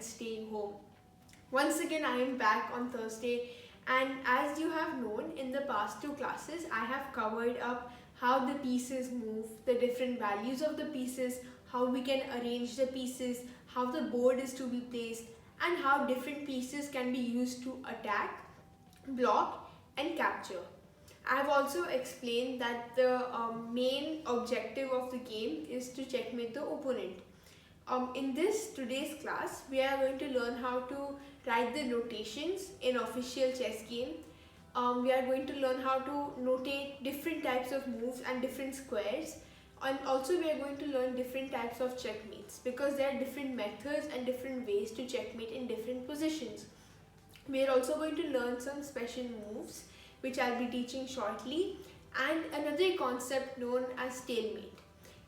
and staying home. Once again, I am back on Thursday, and as you have known in the past two classes, I have covered up how the pieces move, the different values of the pieces, how we can arrange the pieces, how the board is to be placed, and how different pieces can be used to attack, block, and capture. I have also explained that the main objective of the game is to checkmate the opponent. In this today's class, we are going to learn how to write the notations in official chess game. We are going to learn how to notate different types of moves and different squares. And also we are going to learn different types of checkmates because there are different methods and different ways to checkmate in different positions. We are also going to learn some special moves which I'll be teaching shortly, and another concept known as stalemate.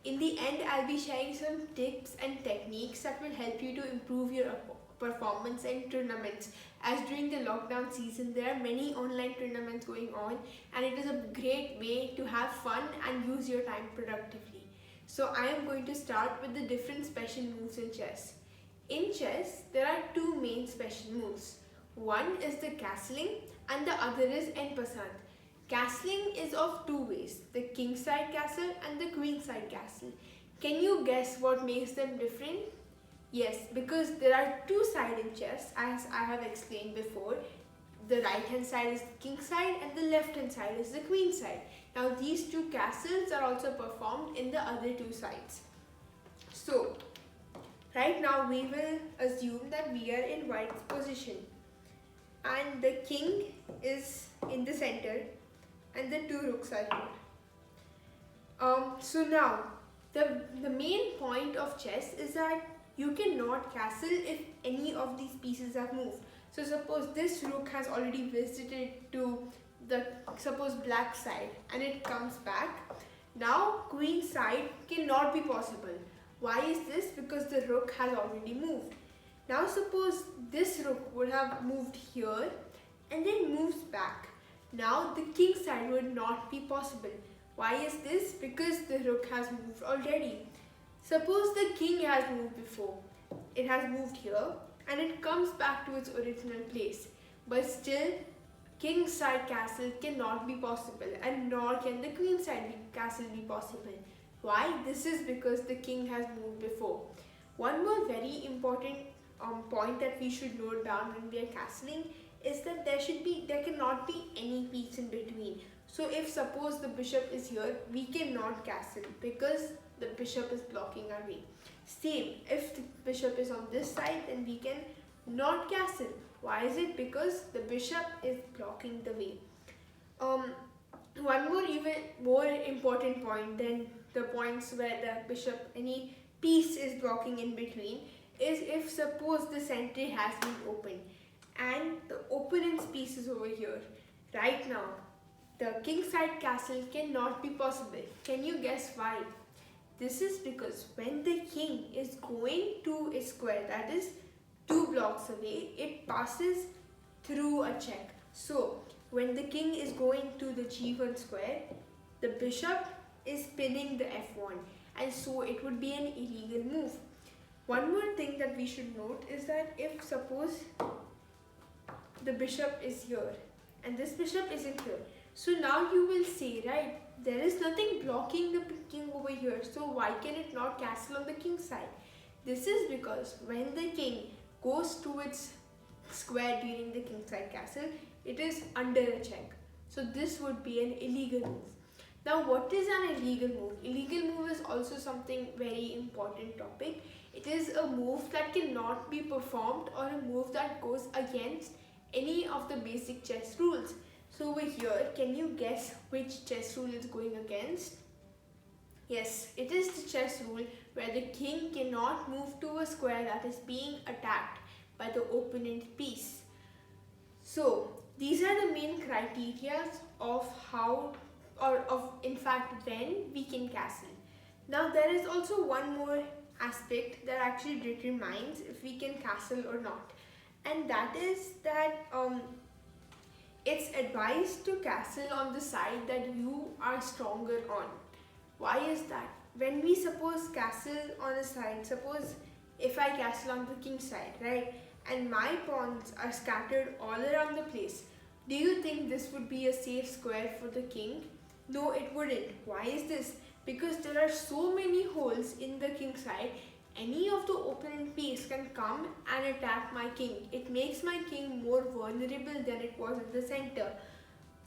In the end, I'll be sharing some tips and techniques that will help you to improve your performance in tournaments, as during the lockdown season there are many online tournaments going on, and it is a great way to have fun and use your time productively. So I am going to start with the different special moves in chess. In chess, there are two main special moves. One is the castling and the other is en passant. Castling is of two ways, the king side castle and the queen side castle. Can you guess what makes them different? Yes, because there are two sides in chess, as I have explained before. The right hand side is the king side and the left hand side is the queen side. Now these two castles are also performed in the other two sides. So, right now we will assume that we are in white's position and the king is in the center and the two rooks are here. So now, the main point of chess is that you cannot castle if any of these pieces have moved. So suppose this rook has already visited to the black side and it comes back. Now queen side cannot be possible. Why is this? Because the rook has already moved. Now suppose this rook would have moved here and then moves back. Now the king side would not be possible. Why is this? Because the rook has moved already. Suppose the king has moved before. It has moved here and it comes back to its original place. But still, king side castle cannot be possible, and nor can the queen side castle be possible. Why? This is because the king has moved before. One more very important point that we should note down when we are castling is that there cannot be any piece in between. So if suppose the bishop is here, we cannot castle because the bishop is blocking our way. Same, if the bishop is on this side, then we can not castle. Why is it? Because the bishop is blocking the way. One more even more important point than the points where the bishop, any piece is blocking in between, is if suppose the center has been opened and the opponent's piece is over here. Right now, the king side castle cannot be possible. Can you guess why? This is because when the king is going to a square that is 2 blocks away, it passes through a check. So when the king is going to the g1 square, the bishop is pinning the f1, and so it would be an illegal move. One more thing that we should note is that if suppose the bishop is here and this bishop isn't here, so now you will say, right, there is nothing blocking the king over here, so why can it not castle on the king side? This is because when the king goes to its square during the king side castle, it is under a check. So this would be an illegal move. Now what is an illegal move? Illegal move is also something very important topic. It is a move that cannot be performed or a move that goes against any of the basic chess rules. So over here, can you guess which chess rule is going against? Yes, it is the chess rule where the king cannot move to a square that is being attacked by the opponent piece. So these are the main criteria of how, or of in fact when we can castle. Now there is also one more aspect that actually determines if we can castle or not, and that is that it's advised to castle on the side that you are stronger on. Why is that? When we suppose castle on a side, suppose if I castle on the king side, right? And my pawns are scattered all around the place. Do you think this would be a safe square for the king? No, it wouldn't. Why is this? Because there are so many holes in the king side. Any of the opponent piece can come and attack my king. It makes my king more vulnerable than it was in the center.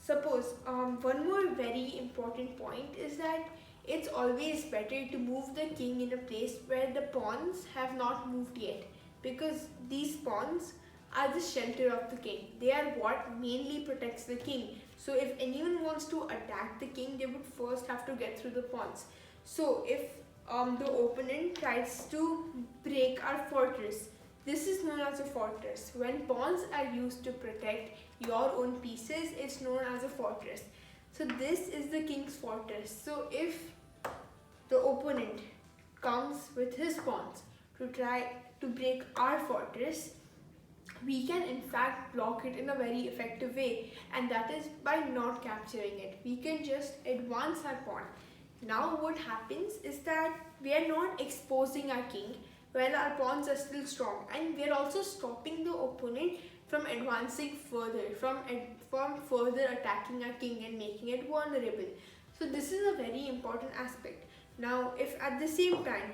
Suppose, one more very important point is that it's always better to move the king in a place where the pawns have not moved yet, because these pawns are the shelter of the king. They are what mainly protects the king. So if anyone wants to attack the king, they would first have to get through the pawns. So if the opponent tries to break our fortress, this is known as a fortress. When pawns are used to protect your own pieces, it's known as a fortress. So this is the king's fortress. So if the opponent comes with his pawns to try to break our fortress, we can in fact block it in a very effective way, and that is by not capturing it. We can just advance our pawn. Now what happens is that we are not exposing our king while our pawns are still strong, and we are also stopping the opponent from advancing further, from further attacking our king and making it vulnerable. So this is a very important aspect. Now if at the same time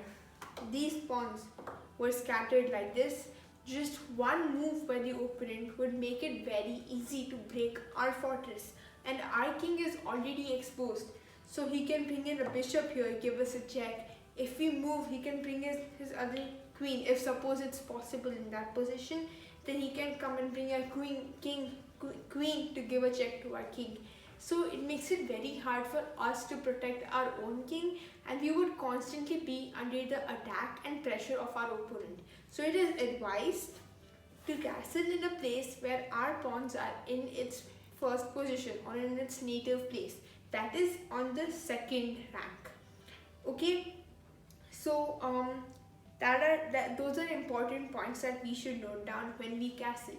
these pawns were scattered like this, just one move by the opponent would make it very easy to break our fortress, and our king is already exposed. So he can bring in a bishop here, give us a check. If we move, he can bring in his other queen. If suppose it's possible in that position, then he can come and bring a queen to give a check to our king. So it makes it very hard for us to protect our own king, and we would constantly be under the attack and pressure of our opponent. So it is advised to castle in a place where our pawns are in its first position or in its native place. That is on the second rank. Okay, so those are important points that we should note down when we castle.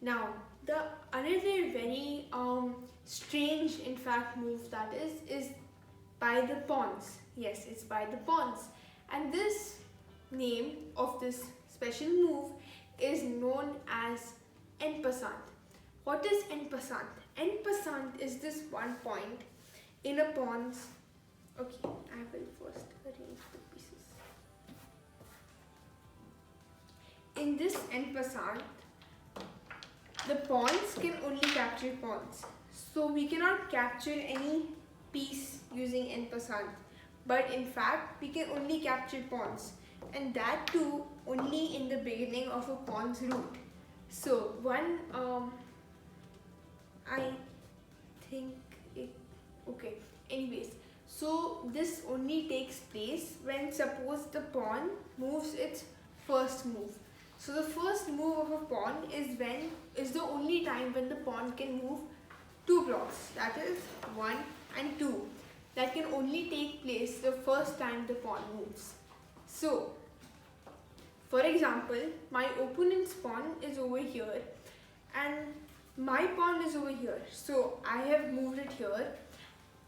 Now, the another very strange in fact move that is by the pawns. Yes, it's by the pawns, and this name of this special move is known as en passant. What is en passant? En passant is this one point in a pawn's. Okay, I will first arrange the pieces. In this en passant, the pawns can only capture pawns. So we cannot capture any piece using en passant. But in fact, we can only capture pawns. And that too only in the beginning of a pawn's route. So I think it, okay, anyways. So this only takes place when suppose the pawn moves its first move. So the first move of a pawn is the only time when the pawn can move two blocks, that is 1 and 2. That can only take place the first time the pawn moves. So, for example, my opponent's pawn is over here and my pawn is over here. So I have moved it here,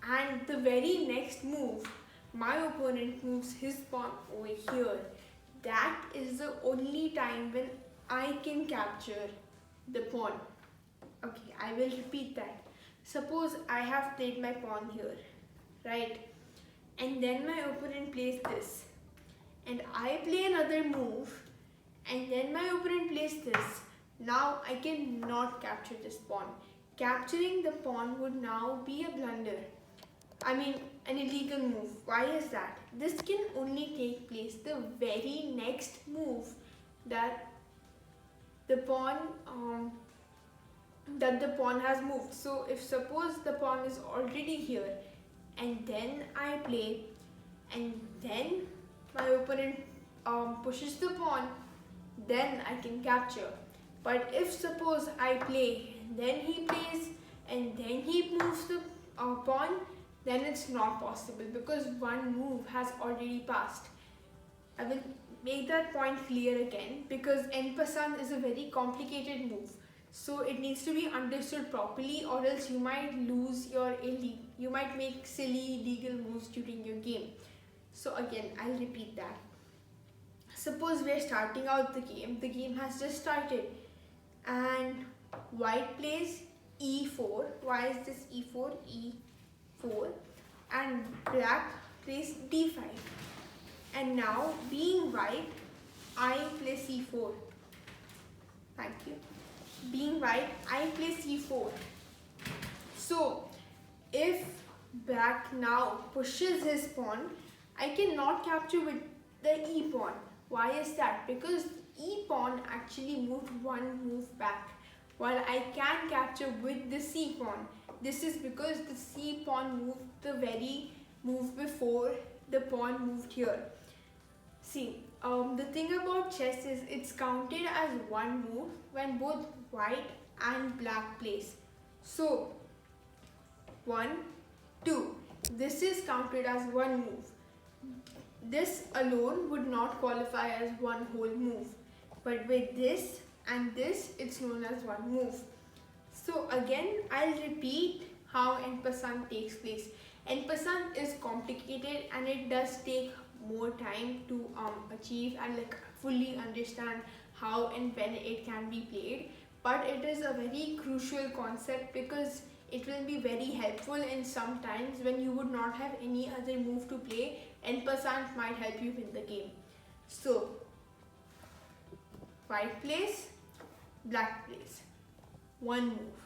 and the very next move, my opponent moves his pawn over here. That is the only time when I can capture the pawn. Okay, I will repeat that. Suppose I have played my pawn here, right? And then my opponent plays this. And I play another move. And then my opponent plays this. Now I cannot capture this pawn. Capturing the pawn would now be a blunder. I mean, an illegal move. Why is that? This can only take place the very next move that the pawn has moved. So if suppose the pawn is already here and then I play and then my opponent pushes the pawn, then I can capture. But if suppose I play, then he plays and then he moves the pawn, then it's not possible because one move has already passed. I will make that point clear again because en passant is a very complicated move. So it needs to be understood properly, or else you might you might make silly illegal moves during your game. So again, I'll repeat that. suppose we are starting out the game has just started, and white plays e4. Why is this e4? E4. And black plays d5. And now, being white, I play c4. Thank you. Being white, I play c4. So, if black now pushes his pawn, I cannot capture with the e pawn. Why is that? Because e pawn actually moved one move back, while I can capture with the c pawn. This is because the c pawn moved the very move before the pawn moved here. See, the thing about chess is it's counted as one move when both white and black plays. So, 1, 2. This is counted as one move. This alone would not qualify as one whole move. But with this and this, it's known as one move. So again, I'll repeat how en passant takes place. En passant is complicated and it does take more time to achieve and fully understand how and when it can be played. But it is a very crucial concept because it will be very helpful in some times when you would not have any other move to play. En passant might help you win the game. So, white plays, black plays. One move.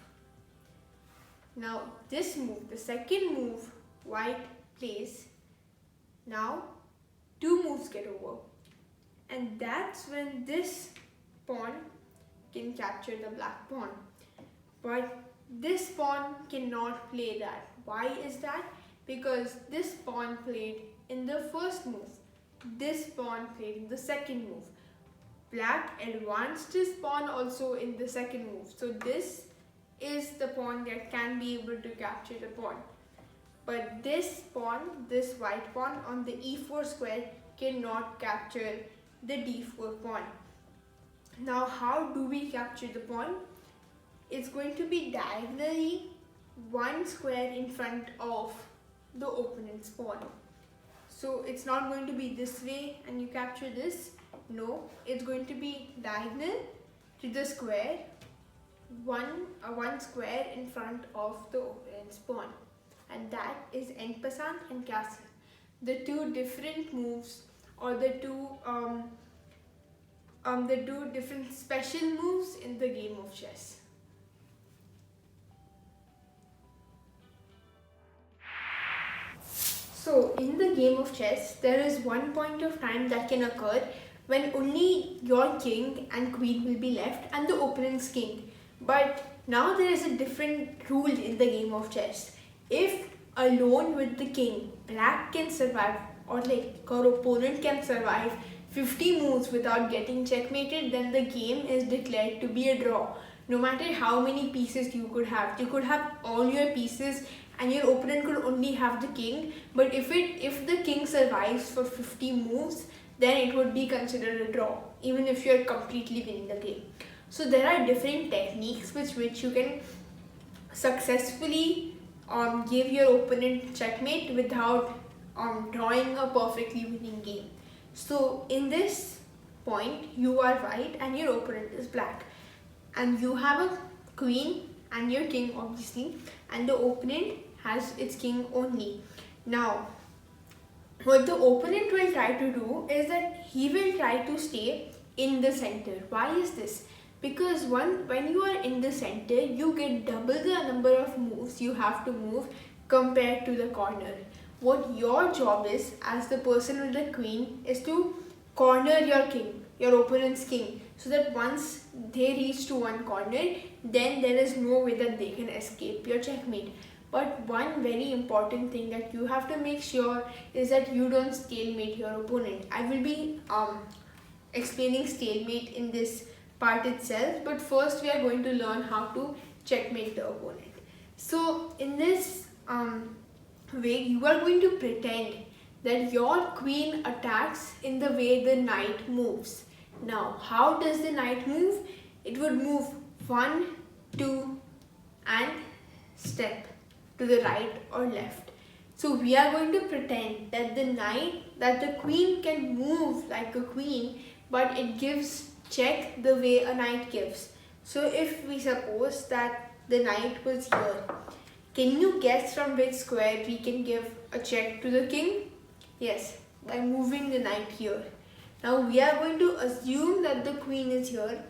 Now this move, the second move, white plays. Now 2 moves get over. And that's when this pawn can capture the black pawn. But this pawn cannot play that. Why is that? Because this pawn played in the first move. This pawn played in the second move. Black advanced his pawn also in the second move. So this is the pawn that can be able to capture the pawn. But this pawn, this white pawn on the e4 square cannot capture the d4 pawn. Now how do we capture the pawn? It's going to be diagonally 1 square in front of the opponent's pawn. So it's not going to be this way and you capture this. No, it's going to be diagonal to the square, one square in front of the opponent's pawn. And that is en passant and castle. The two different moves, or the two different special moves in the game of chess. So in the game of chess, there is one point of time that can occur when only your king and queen will be left and the opponent's king. But now there is a different rule in the game of chess. If alone with the king, black can survive, or your opponent can survive 50 moves without getting checkmated, then the game is declared to be a draw. No matter how many pieces you could have all your pieces and your opponent could only have the king. But if the king survives for 50 moves, then it would be considered a draw, even if you're completely winning the game. So there are different techniques with which you can successfully give your opponent checkmate without drawing a perfectly winning game. So in this point, you are white and your opponent is black. And you have a queen and your king obviously, and the opponent has its king only. Now, what the opponent will try to do is that he will try to stay in the center. Why is this? Because when you are in the center, you get double the number of moves you have to move compared to the corner. What your job is as the person with the queen is to corner your king, your opponent's king, so that once they reach to one corner, then there is no way that they can escape your checkmate. But one very important thing that you have to make sure is that you don't stalemate your opponent. I will be explaining stalemate in this part itself, but first we are going to learn how to checkmate the opponent. So in this way, you are going to pretend that your queen attacks in the way the knight moves. Now, how does the knight move? It would move 1, 2 and step to the right or left. So we are going to pretend that the queen can move like a queen, but it gives check the way a knight gives. So if we suppose that the knight was here, can you guess from which square we can give a check to the king? Yes, by moving the knight here. Now we are going to assume that the queen is here,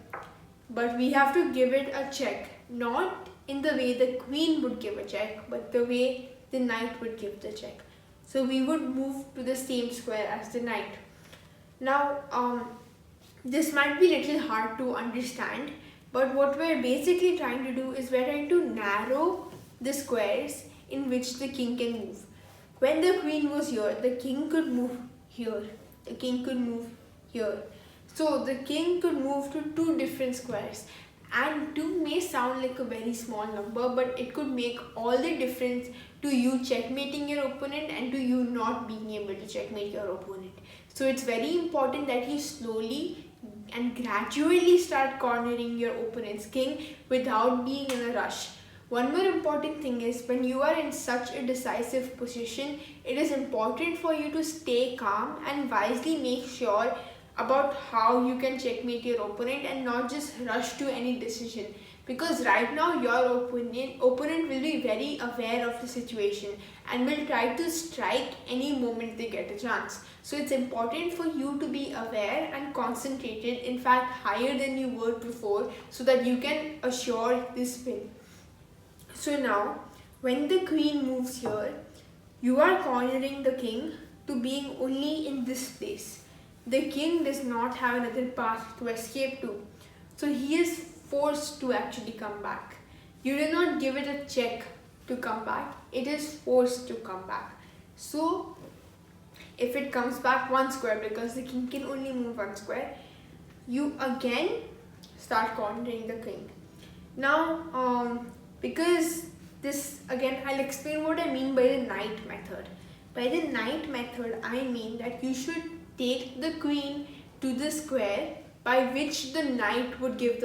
but we have to give it a check, not in the way the queen would give a check, but the way the knight would give the check. So we would move to the same square as the knight. Now, this might be a little hard to understand, but what we're basically trying to do is we're trying to narrow the squares in which the king can move. When the queen was here, the king could move here, the king could move here. So the king could move to two different squares, and 2 may sound like a very small number, but it could make all the difference to you checkmating your opponent and to you not being able to checkmate your opponent. So it's very important that you slowly and gradually start cornering your opponent's king without being in a rush. One more important thing is, when you are in such a decisive position, it is important for you to stay calm and wisely make sure about how you can checkmate your opponent and not just rush to any decision, because right now your opponent will be very aware of the situation and will try to strike any moment they get a chance. So it's important for you to be aware and concentrated, in fact higher than you were before, so that you can assure this win. So now when the queen moves here, you are cornering the king to being only in this place. The king does not have another path to escape to. So he is forced to actually come back. You do not give it a check to come back. It is forced to come back. So if it comes back one square, because the king can only move one square, you again start cornering the king. Now, because this, again, I'll explain what I mean by the knight method. By the knight method, I mean that you should take the queen to the square by which the knight would give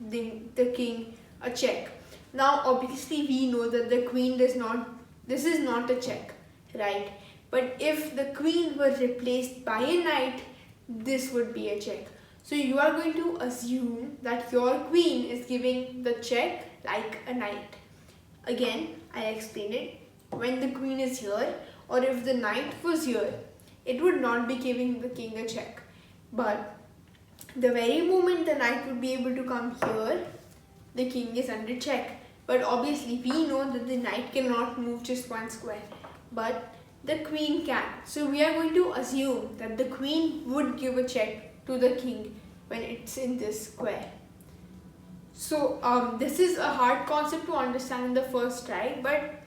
the king a check. Now obviously we know that the queen does not, this is not a check, right? But if the queen were replaced by a knight, this would be a check. So you are going to assume that your queen is giving the check like a knight. Again, I explained it. When the queen is here, or if the knight was here, it would not be giving the king a check. But the very moment the knight would be able to come here, the king is under check. But obviously we know that the knight cannot move just one square, but the queen can. So we are going to assume that the queen would give a check to the king when it's in this square. So this is a hard concept to understand in the first try, but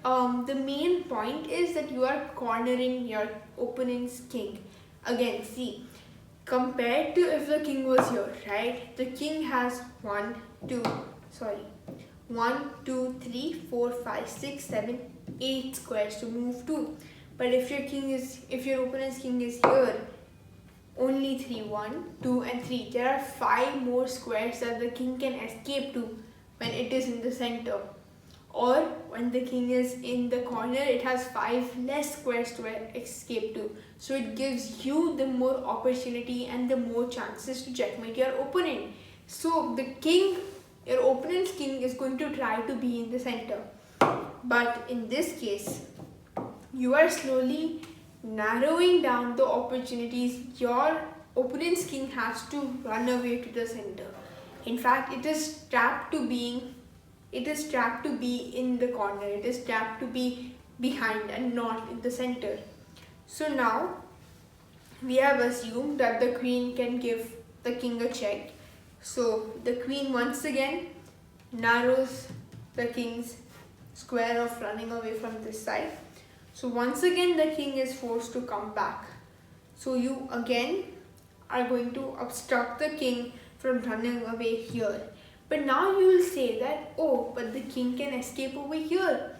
the main point is that you are cornering your opponent's king. Again, see, compared to if the king was here, right? The king has 1, 2, 3, 4, 5, 6, 7, 8 squares to move to. But if your opponent's king is here, only 3, 1, 2 and 3. There are 5 more squares that the king can escape to when it is in the center. Or when the king is in the corner, it has 5 less squares to escape to. So it gives you the more opportunity and the more chances to checkmate your opponent. So the king, your opponent's king, is going to try to be in the center. But in this case, you are slowly narrowing down the opportunities. Your opponent's king has to run away to the center. In fact, it is trapped to be in the corner. It is trapped to be behind and not in the center. So now we have assumed that the queen can give the king a check. So the queen once again narrows the king's square of running away from this side. So once again the king is forced to come back. So you again are going to obstruct the king from running away here. But now you will say that, oh, but the king can escape over here.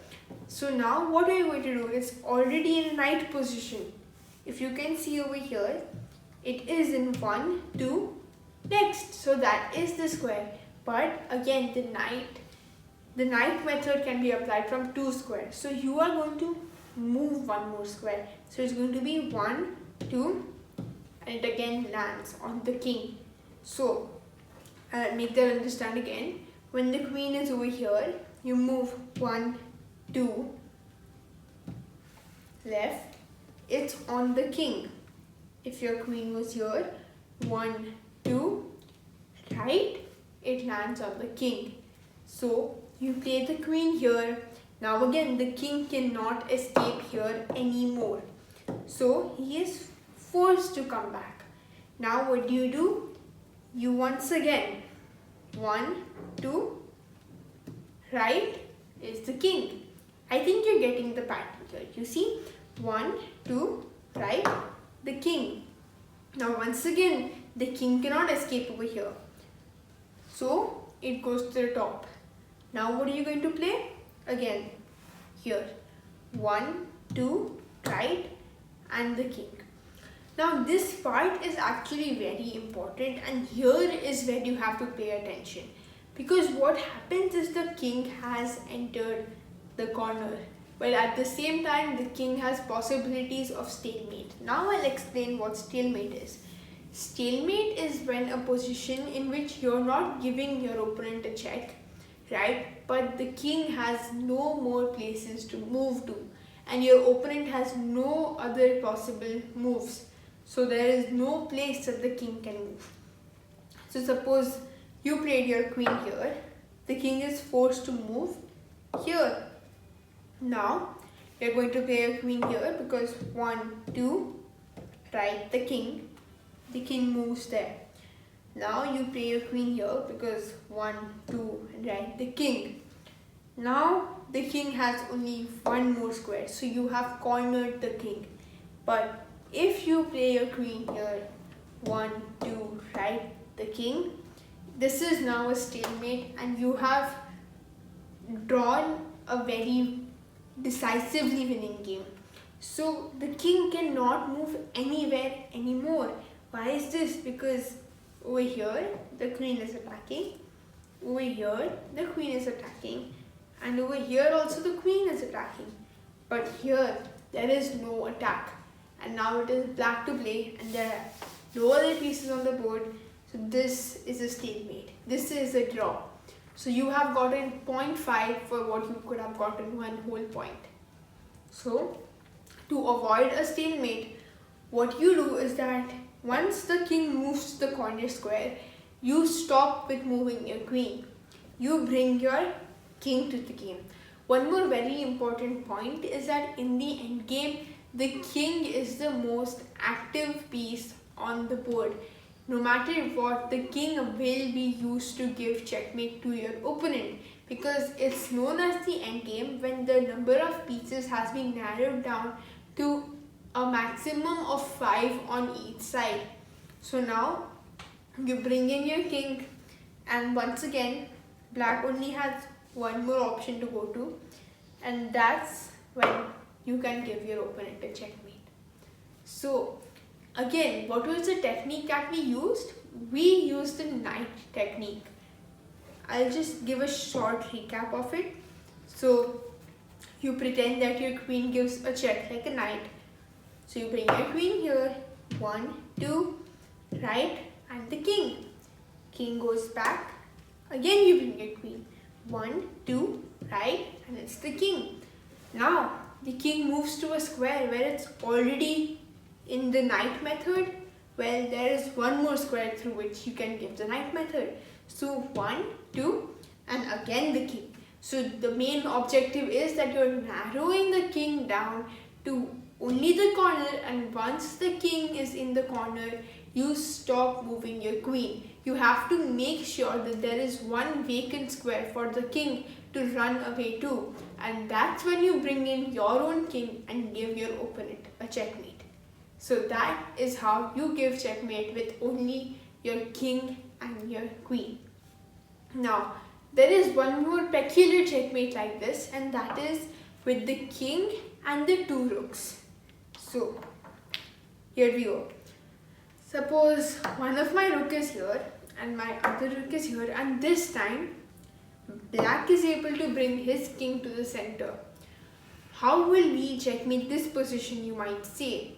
So now what are you going to do? It's already in knight position. If you can see over here, it is in 1, 2, next. So that is the square. But again, the knight method can be applied from 2 squares. So you are going to move one more square. So it's going to be 1, 2, and it again lands on the king. So make that understand again. When the queen is over here, you move 1, 2, left, it's on the king. If your queen was here, 1, 2, right, it lands on the king. So you play the queen here. Now again, the king cannot escape here anymore. So he is forced to come back. Now what do? You once again, 1, 2, right, is the king. I think you're getting the pattern here. You see, 1, 2, right, the king. Now once again, the king cannot escape over here. So it goes to the top. Now what are you going to play? Again, here, 1, 2, right, and the king. Now this part is actually very important, and here is where you have to pay attention, because what happens is the king has entered the corner, while at the same time the king has possibilities of stalemate. Now I'll explain what stalemate is. Stalemate is when a position in which you're not giving your opponent a check, right, but the king has no more places to move to, and your opponent has no other possible moves. So there is no place that the king can move. So suppose you played your queen here, the king is forced to move here. Now you're going to play your queen here because 1, 2, right, the king moves there. Now you play your queen here because 1, 2, right, the king. Now the king has only one more square, so you have cornered the king. But if you play your queen here, 1, 2, right, the king, this is now a stalemate, and you have drawn a very decisively winning game. So the king cannot move anywhere anymore. Why is this? Because over here the queen is attacking, over here the queen is attacking, and over here also the queen is attacking. But here there is no attack, and now it is black to play, and there are no other pieces on the board. So this is a stalemate. This is a draw. So you have gotten 0.5 for what you could have gotten 1 whole point. So to avoid a stalemate, what you do is that once the king moves to the corner square, you stop with moving your queen. You bring your king to the game. One more very important point is that in the end game, the king is the most active piece on the board. No matter what, the king will be used to give checkmate to your opponent, because it's known as the endgame when the number of pieces has been narrowed down to a maximum of 5 on each side. So now you bring in your king, and once again black only has one more option to go to, and that's when you can give your opponent a checkmate. So again, what was the technique that we used? We used the knight technique. I'll just give a short recap of it. So you pretend that your queen gives a check like a knight. So you bring your queen here, 1, 2, right, and the king. King goes back. Again you bring your queen, 1, 2, right, and it's the king. Now the king moves to a square where it's already in the knight method. Well, there is one more square through which you can give the knight method. So 1, 2, and again the king. So the main objective is that you're narrowing the king down to only the corner, and once the king is in the corner, you stop moving your queen. You have to make sure that there is one vacant square for the king to run away to, and that's when you bring in your own king and give your opponent a checkmate. So that is how you give checkmate with only your king and your queen. Now there is one more peculiar checkmate like this, and that is with the king and the 2 rooks. So here we go. Suppose one of my rook is here and my other rook is here, and this time black is able to bring his king to the center. how will we checkmate this position, you might say?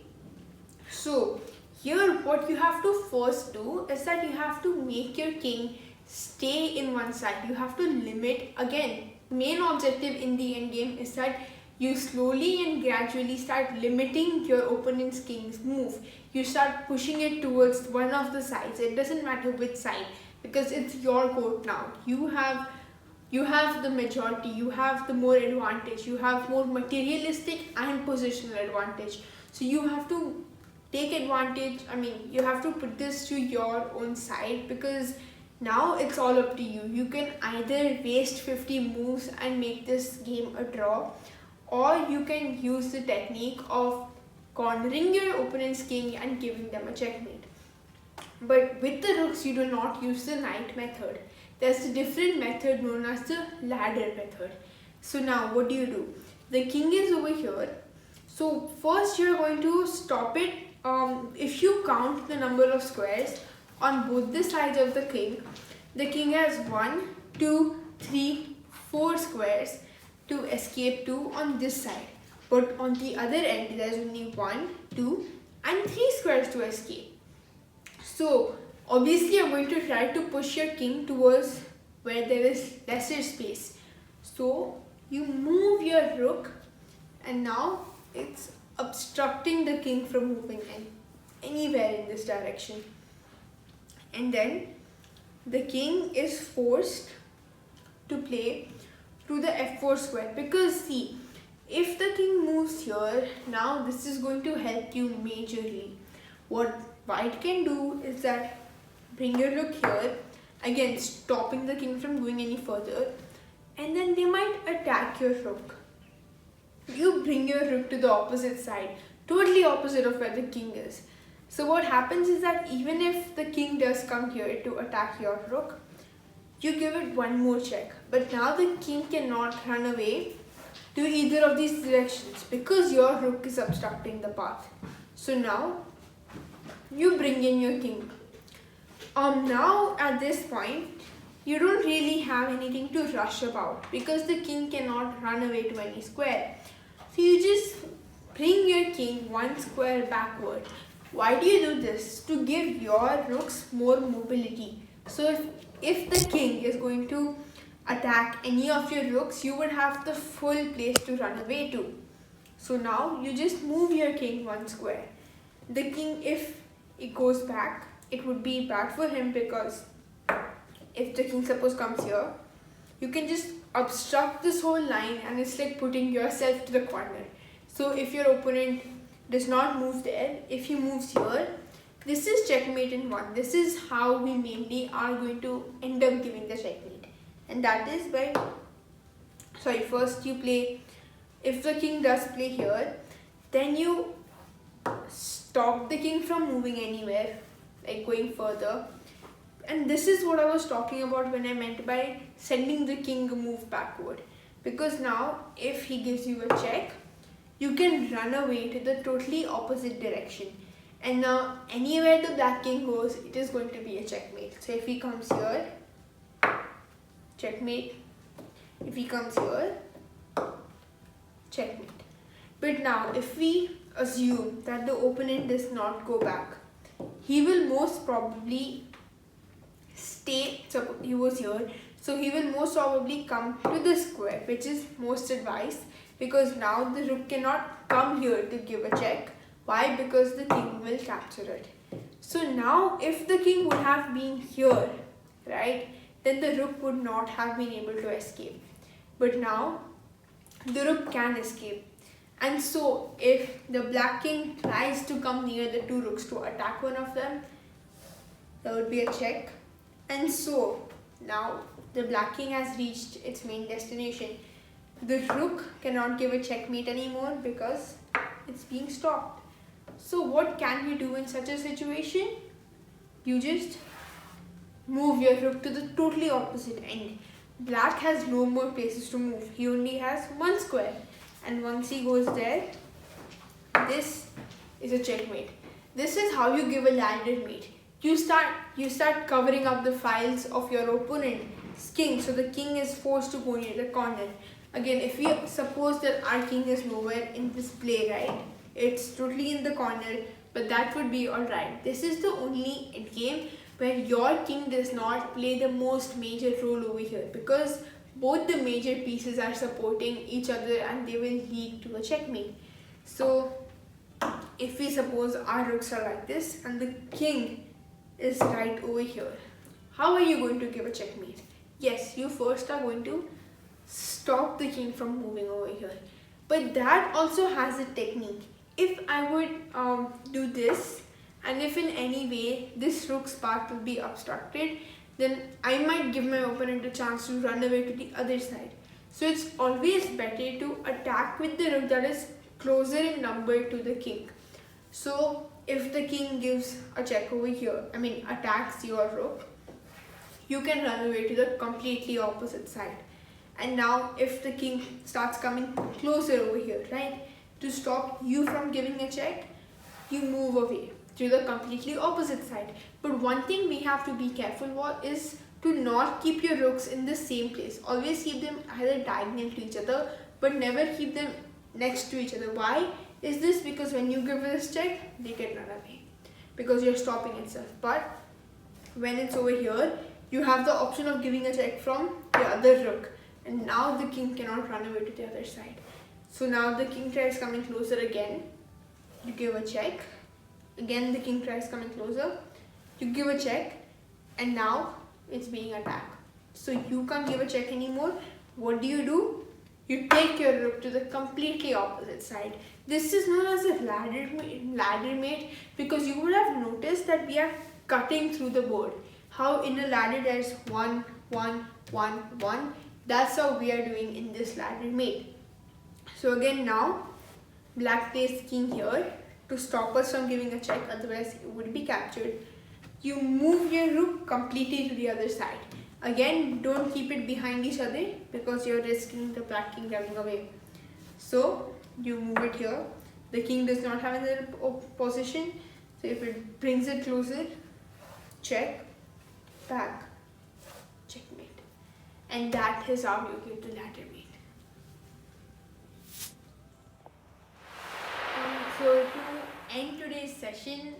So here what you have to first do is that you have to make your king stay in one side. You have to limit, again, main objective in the end game is that you slowly and gradually start limiting your opponent's king's move. You start pushing it towards one of the sides. It doesn't matter which side, because it's your court now. You have the majority, you have the more advantage, you have more materialistic and positional advantage. So you have to take advantage, you have to put this to your own side, because now it's all up to you. You can either waste 50 moves and make this game a draw, or you can use the technique of cornering your opponent's king and giving them a checkmate. But with the rooks, you do not use the knight method. There's a different method known as the ladder method. So now what do? The king is over here. So first you're going to stop it. If you count the number of squares on both the sides of the king has 1, 2, 3, 4 squares to escape to on this side. But on the other end, there's only 1, 2, and 3 squares to escape. So obviously you're going to try to push your king towards where there is lesser space. So you move your rook, and now it's obstructing the king from moving anywhere in this direction. And then the king is forced to play to the f4 square, because see, if the king moves here, now this is going to help you majorly. What white can do is that bring your rook here, again stopping the king from going any further, and then they might attack your rook. You bring your rook to the opposite side, totally opposite of where the king is. So what happens is that even if the king does come here to attack your rook, you give it one more check. But now the king cannot run away to either of these directions because your rook is obstructing the path. So now you bring in your king. Now at this point, you don't really have anything to rush about because the king cannot run away to any square. So you just bring your king one square backward. Why do you do this? To give your rooks more mobility. So if the king is going to attack any of your rooks, you would have the full place to run away to. So now you just move your king one square. The king, if it goes back, it would be bad for him, because if the king suppose comes here, you can just obstruct this whole line and it's like putting yourself to the corner. So if your opponent does not move there, if he moves here, this is checkmate in one. This is how we mainly are going to end up giving the checkmate. And that is by, first you play, if the king does play here, then you stop the king from moving anywhere, like going further. And this is what I was talking about when I meant by sending the king a move backward. Because now, if he gives you a check, you can run away to the totally opposite direction. And now, anywhere the black king goes, it is going to be a checkmate. So if he comes here, checkmate. If he comes here, checkmate. But now, if we assume that the opponent does not go back, he will most probably stay. So he was here, so he will most probably come to the square, which is most advised, because now the rook cannot come here to give a check. Why? Because the king will capture it. So now if the king would have been here, right, then the rook would not have been able to escape. But now the rook can escape. And so if the black king tries to come near the two rooks to attack one of them, there would be a check. And so now the black king has reached its main destination. The rook cannot give a checkmate anymore because it's being stopped. So what can you do in such a situation? You just move your rook to the totally opposite end. Black has no more places to move. He only has one square. And once he goes there, this is a checkmate. This is how you give a ladder mate. You start covering up the files of your opponent's king, so the king is forced to go near the corner. Again, if we suppose that our king is nowhere in this play, right? It's totally in the corner, but that would be alright. This is the only game where your king does not play the most major role over here, because both the major pieces are supporting each other and they will lead to a checkmate. So if we suppose our rooks are like this and the king is right over here, how are you going to give a checkmate? Yes, you first are going to stop the king from moving over here, but that also has a technique. If I would do this, and if in any way this rook's path will be obstructed, then I might give my opponent a chance to run away to the other side. So it's always better to attack with the rook that is closer in number to the king. So if the king gives a check over here, attacks your rook, you can run away to the completely opposite side. And now if the king starts coming closer over here, right, to stop you from giving a check, you move away to the completely opposite side. But one thing we have to be careful about is to not keep your rooks in the same place. Always keep them either diagonal to each other, but never keep them next to each other. Why is this? Because when you give this check, they can run away because you're stopping itself. But when it's over here, you have the option of giving a check from the other rook, and now the king cannot run away to the other side. So now the king tries coming closer again, you give a check. Again the king tries coming closer, you give a check, and now it's being attacked. So you can't give a check anymore. What do? You take your rook to the completely opposite side. This is known as a ladder mate because you would have noticed that we are cutting through the board. How in a ladder there's 1, 1, 1, 1. That's how we are doing in this ladder mate. So again now, black plays king here to stop us from giving a check, otherwise it would be captured. You move your rook completely to the other side. Again, don't keep it behind each other because you're risking the black king running away. So you move it here. The king does not have another position. So if it brings it closer, check, back, checkmate. And that is how you get the ladder mate. So to end today's session,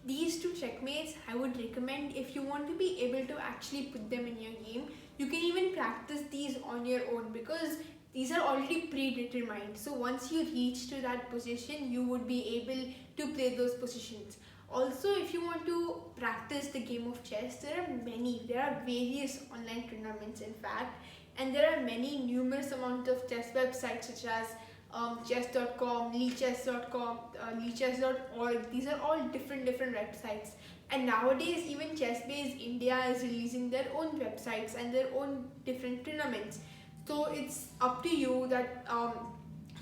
these two checkmates I would recommend if you want to be able to actually put them in your game. You can even practice these on your own because these are already predetermined. So once you reach to that position, you would be able to play those positions. Also, if you want to practice the game of chess, there are various online tournaments in fact, and there are numerous amount of chess websites such as chess.com, leechess.com, leechess.org. These are all different websites, and nowadays even ChessBase India is releasing their own websites and their own different tournaments. So it's up to you that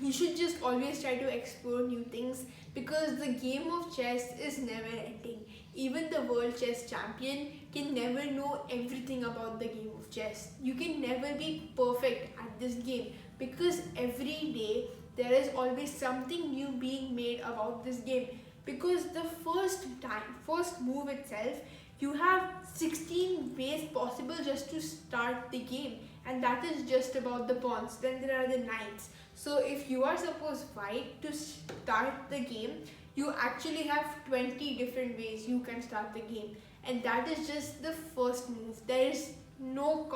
you should just always try to explore new things because the game of chess is never ending. Even the world chess champion can never know everything about the game of chess. You can never be perfect at this game because every day there is always something new being made about this game. Because the first move itself, you have 16 ways possible just to start the game, and that is just about the pawns. Then there are the knights. So if you are supposed white to start the game, you actually have 20 different ways you can start the game, and that is just the first move. There is no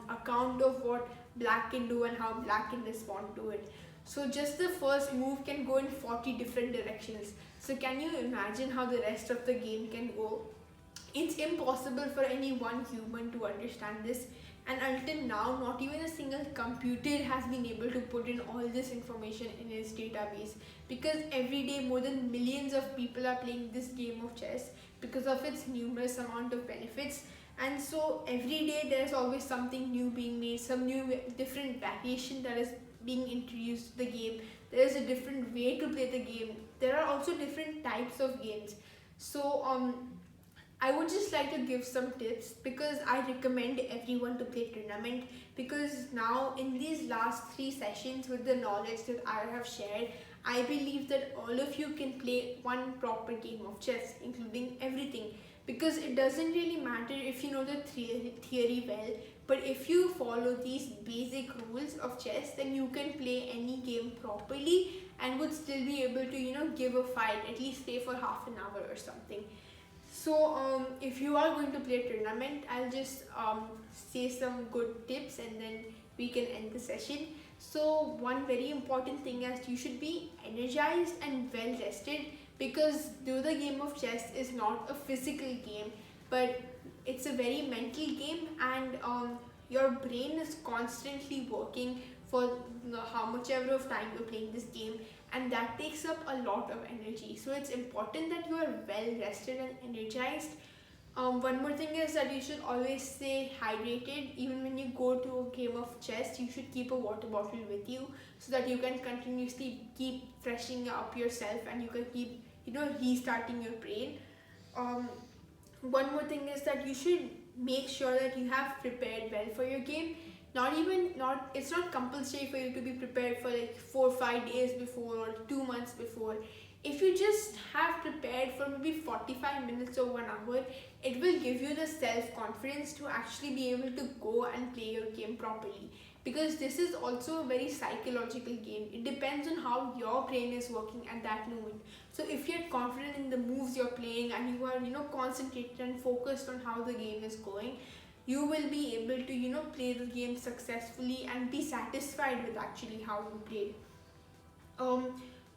account of what black can do and how black can respond to it. So just the first move can go in 40 different directions. So can you imagine how the rest of the game can go? It's impossible for any one human to understand this, and until now not even a single computer has been able to put in all this information in its database, because every day more than millions of people are playing this game of chess because of its numerous amount of benefits. And so every day there's always something new being made, some new different variation that is being introduced to the game. There is a different way to play the game. There are also different types of games. So I would just like to give some tips because I recommend everyone to play tournament, because now in these last 3 sessions with the knowledge that I have shared, I believe that all of you can play one proper game of chess, including everything. Because it doesn't really matter if you know the theory well, But if you follow these basic rules of chess, then you can play any game properly and would still be able to, give a fight, at least stay for half an hour or something. So, if you are going to play a tournament, I'll just say some good tips and then we can end the session. So, one very important thing is you should be energized and well rested, because though the game of chess is not a physical game, but it's a very mental game, and your brain is constantly working for how much ever of time you're playing this game, and that takes up a lot of energy. So it's important that you are well rested and energized. One more thing is that you should always stay hydrated. Even when you go to a game of chess, you should keep a water bottle with you so that you can continuously keep freshening up yourself and you can keep, restarting your brain. One more thing is that you should make sure that you have prepared well for your game. It's not compulsory for you to be prepared for like 4 or 5 days before or 2 months before. If you just have prepared for maybe 45 minutes or 1 hour, it will give you the self-confidence to actually be able to go and play your game properly. Because this is also a very psychological game. It depends on how your brain is working at that moment. So if you're confident in the moves you're playing and you are, concentrated and focused on how the game is going, you will be able to, play the game successfully and be satisfied with actually how you played.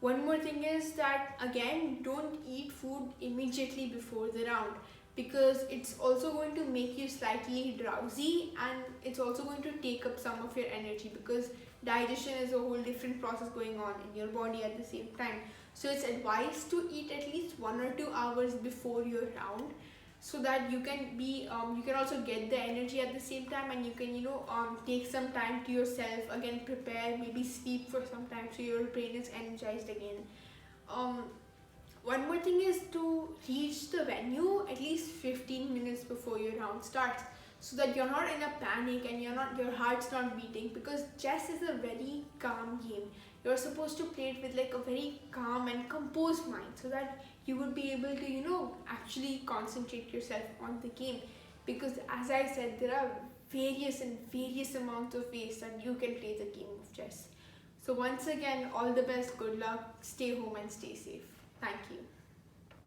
One more thing is that, again, don't eat food immediately before the round, because it's also going to make you slightly drowsy and it's also going to take up some of your energy, because digestion is a whole different process going on in your body at the same time. So it's advised to eat at least 1 or 2 hours before your round, so that you can you can also get the energy at the same time, and you can take some time to yourself, again prepare, maybe sleep for some time so your brain is energized again. One more thing is to reach the venue at least 15 minutes before your round starts, so that you're not in a panic and your heart's not beating, because chess is a very calm game. You're supposed to play it with like a very calm and composed mind, so that you would be able to actually concentrate yourself on the game. Because as I said, there are various amounts of ways that you can play the game of chess. So once again, all the best, good luck, stay home and stay safe. Thank you.